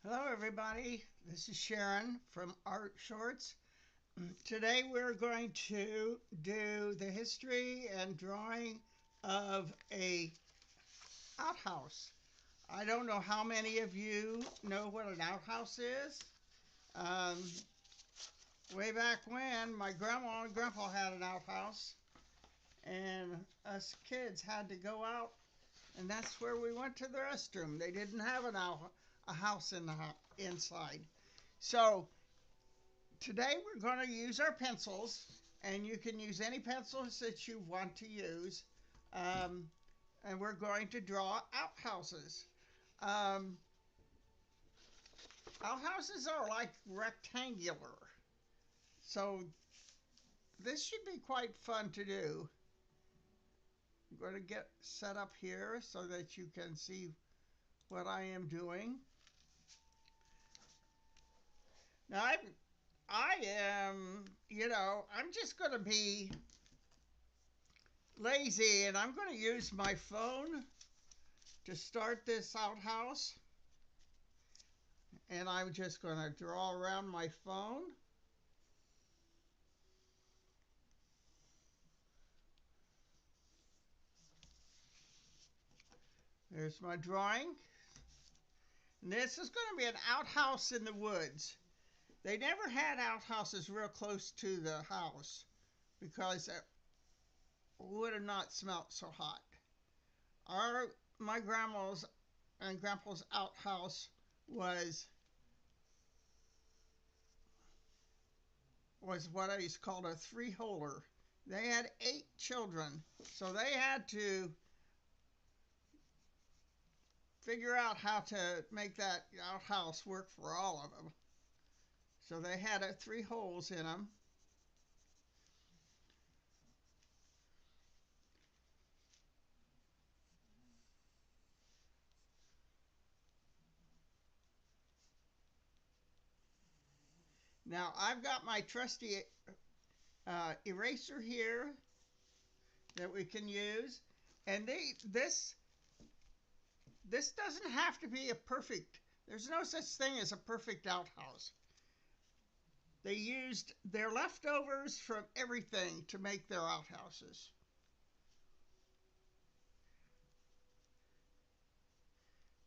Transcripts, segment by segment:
Hello, everybody. This is Sharon from Art Shorts. Today, we're going to do the history and drawing of a outhouse. I don't know how many of you know what an outhouse is. Um, Way back when, my grandma and grandpa had an outhouse, and us kids had to go out, and that's where we went to the restroom. They didn't have a house inside. So today we're going to use our pencils, and you can use any pencils that you want to use. Um, and we're going to draw outhouses. Um, Outhouses are like rectangular, so this should be quite fun to do. I'm going to get set up here so that you can see what I am doing. Now I am, I'm just going to be lazy, and I'm going to use my phone to start this outhouse, and I'm just going to draw around my phone. There's my drawing. And this is going to be an outhouse in the woods. They never had outhouses real close to the house because it would have not smelt so hot. My grandma's and grandpa's outhouse was what I used to call a three-holer. They had 8 children, so they had to figure out how to make that outhouse work for all of them. So they had 3 holes in them. Now I've got my trusty eraser here that we can use, and this doesn't have to be a perfect. There's no such thing as a perfect outhouse. They used their leftovers from everything to make their outhouses.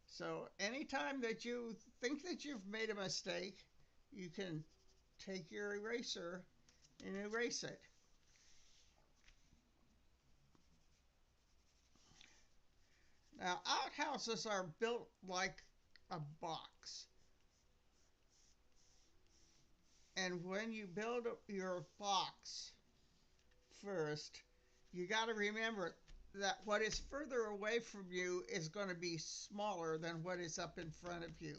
So anytime that you think that you've made a mistake, you can take your eraser and erase it. Now, outhouses are built like a box. And when you build your box first, you got to remember that what is further away from you is going to be smaller than what is up in front of you.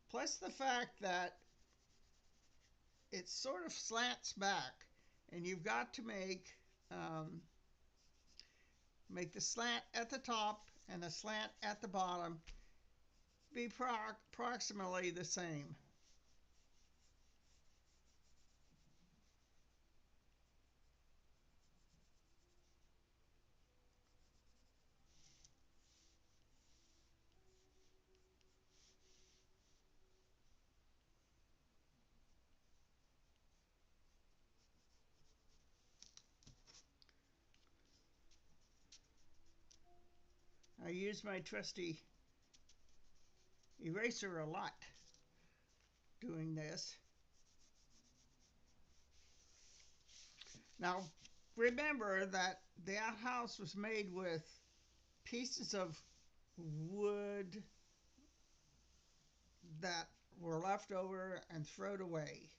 Plus the fact that it sort of slants back, and you've got to make the slant at the top and the slant at the bottom be approximately the same. I use my trusty eraser a lot doing this. Now, remember that the outhouse was made with pieces of wood that were left over and thrown away.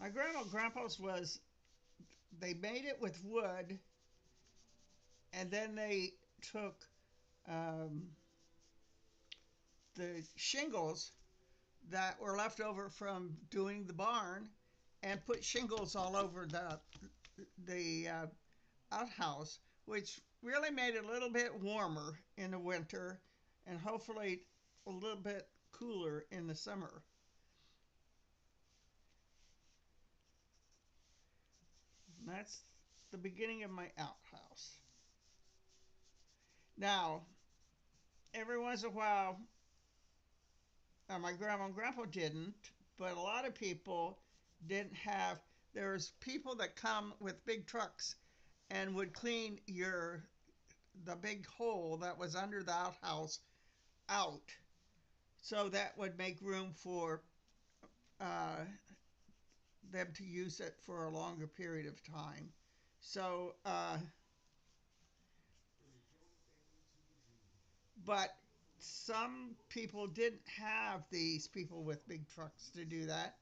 My grandma and grandpa's they made it with wood, and then they took um, the shingles that were left over from doing the barn and put shingles all over the outhouse, which really made it a little bit warmer in the winter and hopefully a little bit cooler in the summer. And that's the beginning of my outhouse. Now, every once in a while, my grandma and grandpa didn't, but a lot of people didn't have. There's people that come with big trucks and would clean the big hole that was under the outhouse out, so that would make room for uh, them to use it for a longer period of time. So, but some people didn't have these people with big trucks to do that.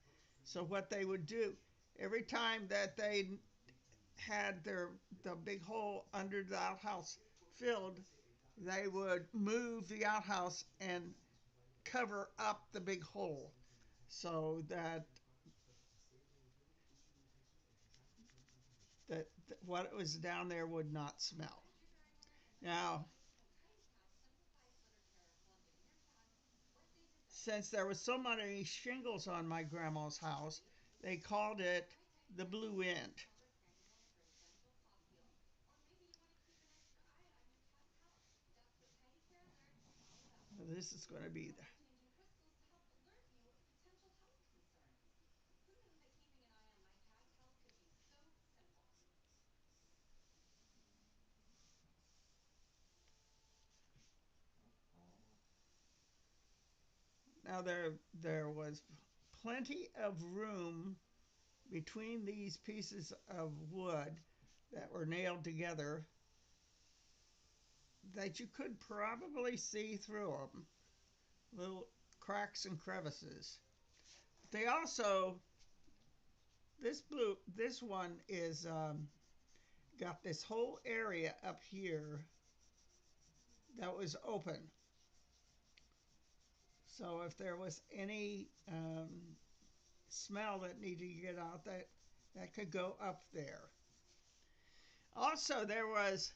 So what they would do every time that they had the big hole under the outhouse filled, they would move the outhouse and cover up the big hole so that what was down there would not smell. Now, since there was so many shingles on my grandma's house, they called it the blue end. This is going to be the. Now there was plenty of room between these pieces of wood that were nailed together that you could probably see through them, little cracks and crevices. They also this one is got this whole area up here that was open. So if there was any smell that needed to get out, that could go up there. Also, there was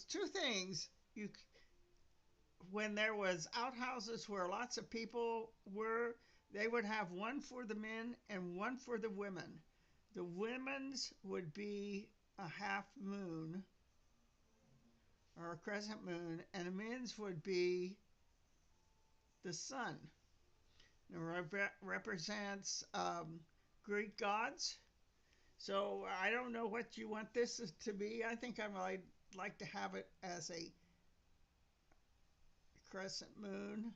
two things you when there was outhouses where lots of people were, they would have one for the men and one for the women. The women's would be a half moon or a crescent moon, and the men's would be the sun. It represents Greek gods. So I don't know what you want this to be. I think I might like to have it as a crescent moon.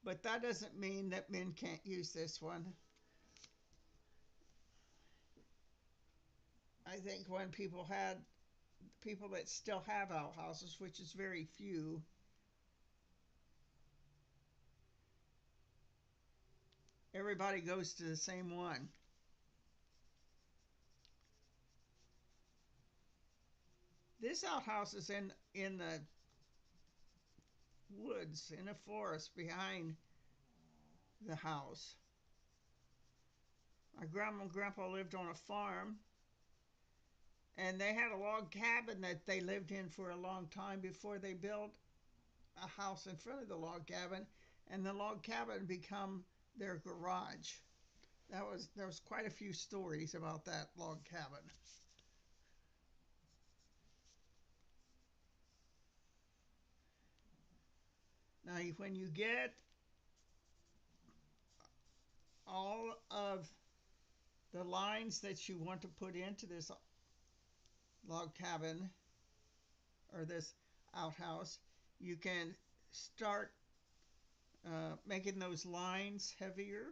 But that doesn't mean that men can't use this one. I think when people that still have outhouses, which is very few, everybody goes to the same one. This outhouse is in the woods, in a forest behind the house. My grandma and grandpa lived on a farm, and they had a log cabin that they lived in for a long time before they built a house in front of the log cabin, and the log cabin become their garage. There was quite a few stories about that log cabin. Now, when you get all of the lines that you want to put into this log cabin or this outhouse, you can start making those lines heavier.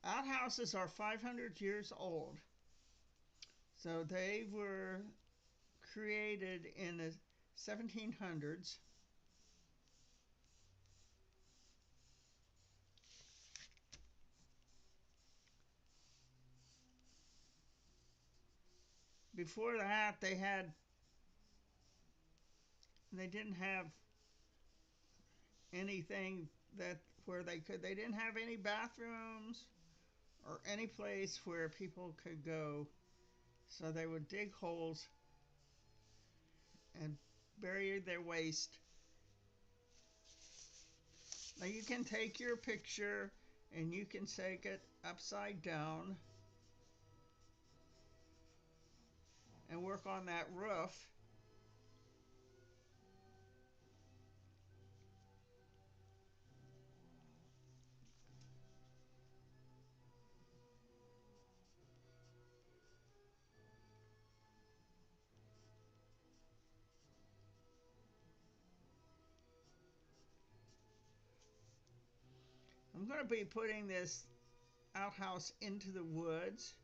Outhouses are 500 years old, so they were created in the 1700s. Before that, they didn't have anything that where they didn't have any bathrooms or any place where people could go. So they would dig holes and bury their waste Now you can take your picture and you can take it upside down and work on that roof. I'm going to be putting this outhouse into the woods,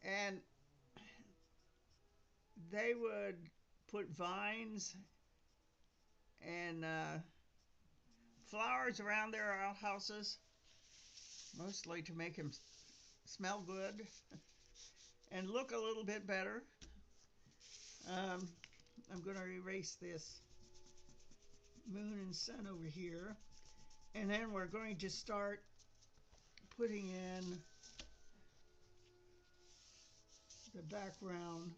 and they would put vines and flowers around their outhouses, mostly to make them smell good and look a little bit better. Um, I'm going to erase this moon and sun over here, and then we're going to start putting in the background.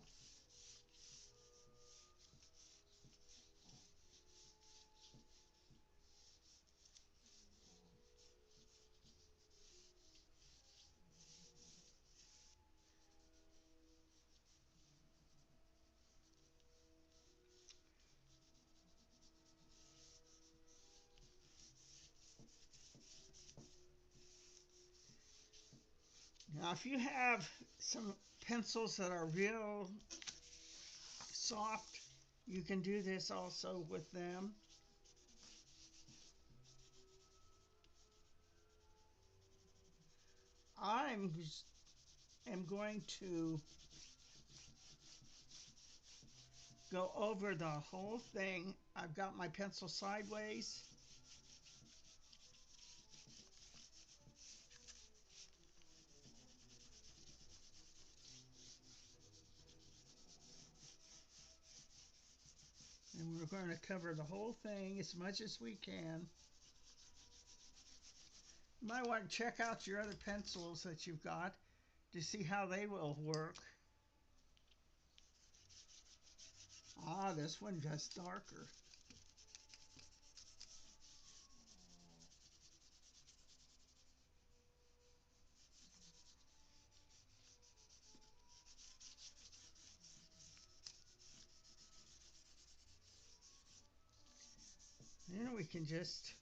Now, if you have some pencils that are real soft, you can do this also with them. I am going to go over the whole thing. I've got my pencil sideways. And we're going to cover the whole thing as much as we can. You might want to check out your other pencils that you've got to see how they will work. Ah, this one just darker. Then we can just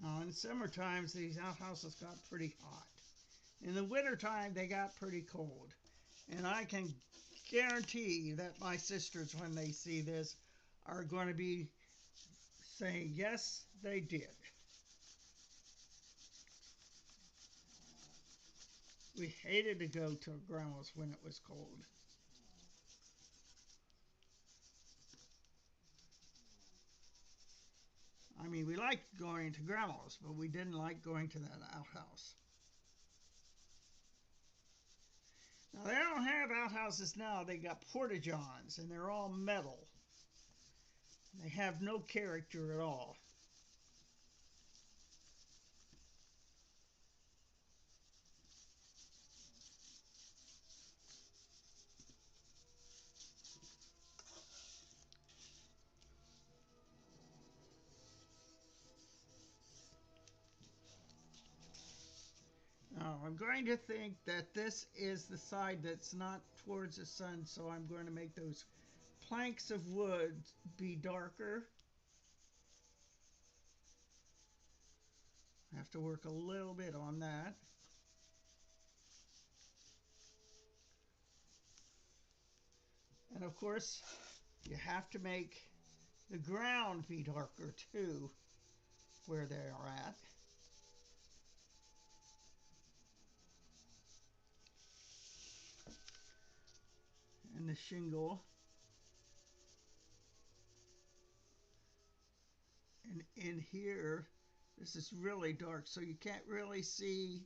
now in summer times these outhouses got pretty hot. In the winter time they got pretty cold. And I can guarantee that my sisters, when they see this, are going to be saying, yes, they did. We hated to go to grandma's when it was cold. I mean, we liked going to grandma's, but we didn't like going to that outhouse. Now, they don't have outhouses now. They got porta-johns, and they're all metal. They have no character at all. Now, I'm going to think that this is the side that's not towards the sun, so I'm going to make those planks of wood be darker. I have to work a little bit on that. And of course, you have to make the ground be darker too, where they are at. And the shingle. And in here, this is really dark, so you can't really see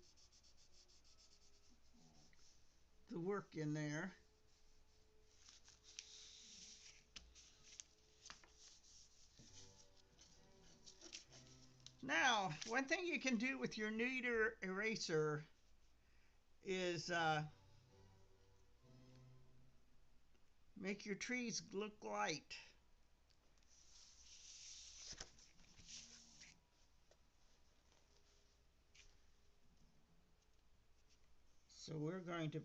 the work in there. Now, one thing you can do with your kneader eraser is make your trees look light. So we're going to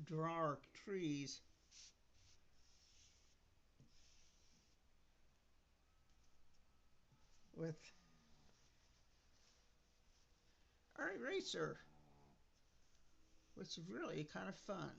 draw our trees with our eraser, which is really kind of fun.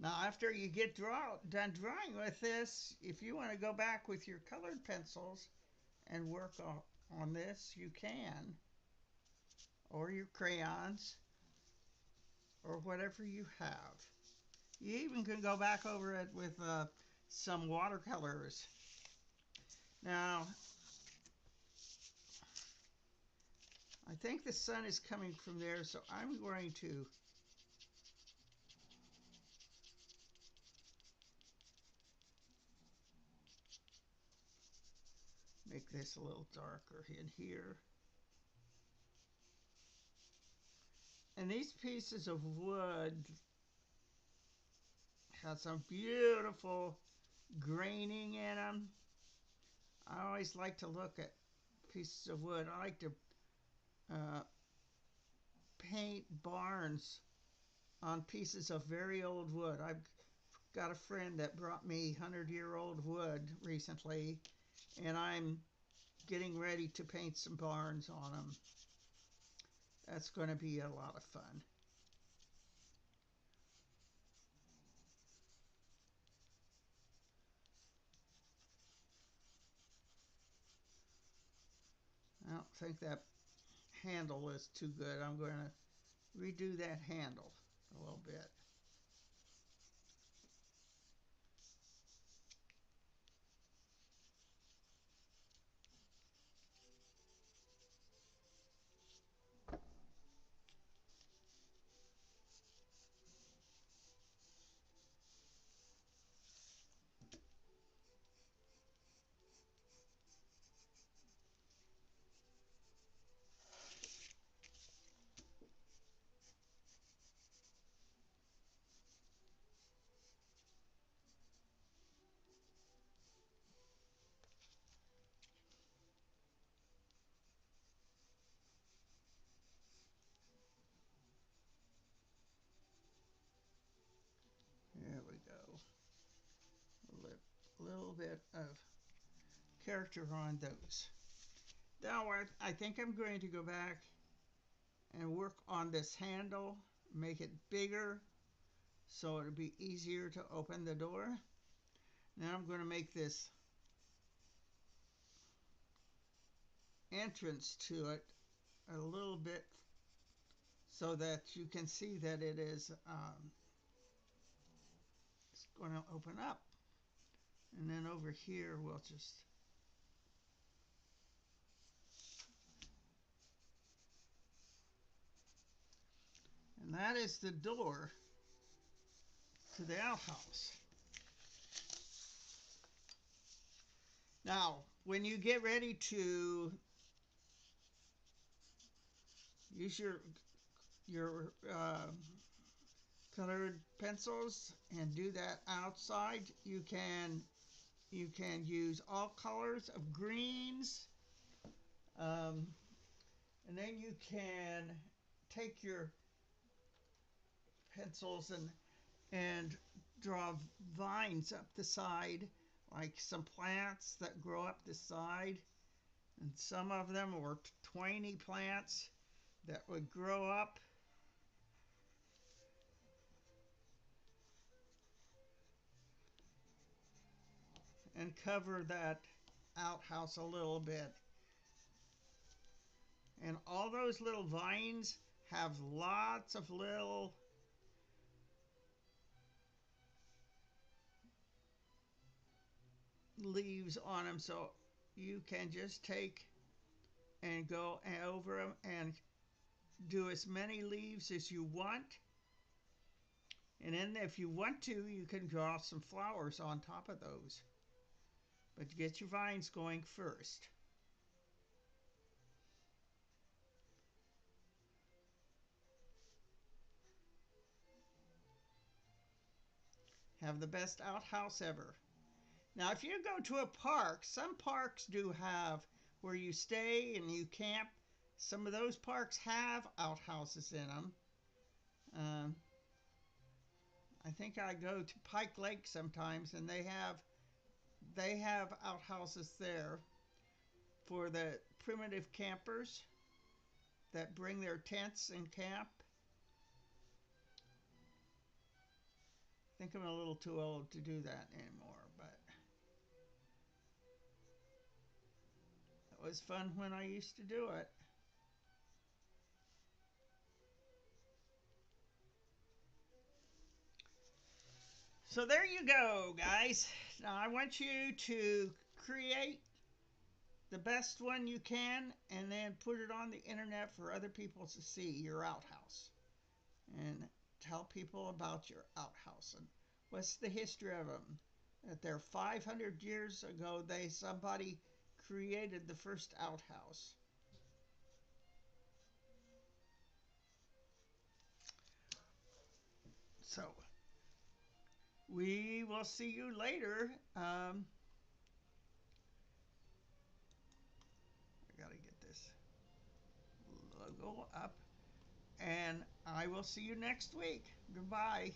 Now, after you get done drawing with this, if you want to go back with your colored pencils and work on this, you can, or your crayons, or whatever you have. You even can go back over it with some watercolors. Now, I think the sun is coming from there, so I'm going to make this a little darker in here. And these pieces of wood have some beautiful graining in them. I always like to look at pieces of wood. I like to uh, paint barns on pieces of very old wood. I've got a friend that brought me 100-year-old wood recently, and I'm getting ready to paint some barns on them. That's going to be a lot of fun. I don't think that handle is too good. I'm going to redo that handle a little bit. There we go. A little bit of character on those. Now I think I'm going to go back and work on this handle, make it bigger so it'll be easier to open the door. Now I'm going to make this entrance to it a little bit so that you can see that it is it's going to open up. And then over here we'll just and that is the door to the outhouse. Now, when you get ready to use your colored pencils and do that outside, you can use all colors of greens, and then you can take your pencils and draw vines up the side, like some plants that grow up the side, and some of them were tiny plants that would grow up. And cover that outhouse a little bit. And all those little vines have lots of little leaves on them, so you can just take and go over them and do as many leaves as you want. And then if you want to, you can draw some flowers on top of those. But get your vines going first. Have the best outhouse ever. Now, if you go to a park, some parks do have where you stay and you camp. Some of those parks have outhouses in them. Um, I think I go to Pike Lake sometimes, and they have outhouses there for the primitive campers that bring their tents and camp. I think I'm a little too old to do that anymore, but it was fun when I used to do it. So there you go, guys. Now I want you to create the best one you can and then put it on the internet for other people to see your outhouse and tell people about your outhouse and what's the history of them. That they're 500 years ago, somebody created the first outhouse. So we will see you later. I gotta get this logo up, and I will see you next week. Goodbye.